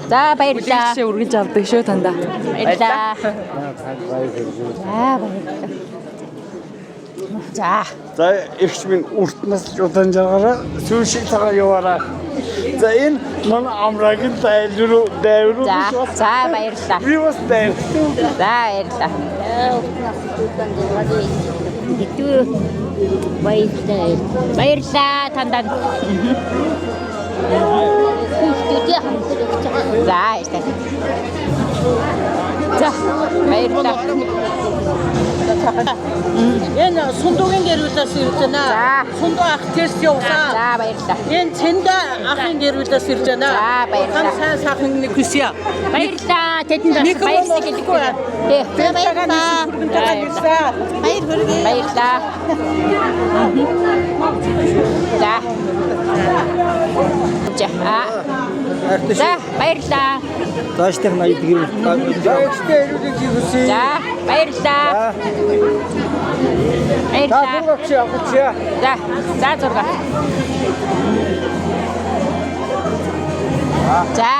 За баярлалаа. Үргэлж авдаг шүү танда. Баярлалаа. За. За эгч минь урт нас удаан жаргаараа сүүшиг цагаа яваараа. За энэ манай амрагийн дайруу За баярлалаа. би бас дайр. За баярлалаа. Баярлалаа тандаа. За баярлалаа. Энэ сундуугийн гэрүүлээс ирж байна. Сундуу ах тест явуулаа. За баярлалаа. Энэ цэндэ ахын гэрүүлээс ирж байна. За баярлалаа. Сайн сайхан нэг хүсье. Баярлалаа. Тэдэнд бас баярлалаа гэдэг үү? Тий. Баярлалаа. Баярлалаа. За. За баярлалаа. Тааштай наяд гэрэл. За эгчтэй ирүүлэх хүсье. За баярлалаа. Баярлалаа. За зураг. За.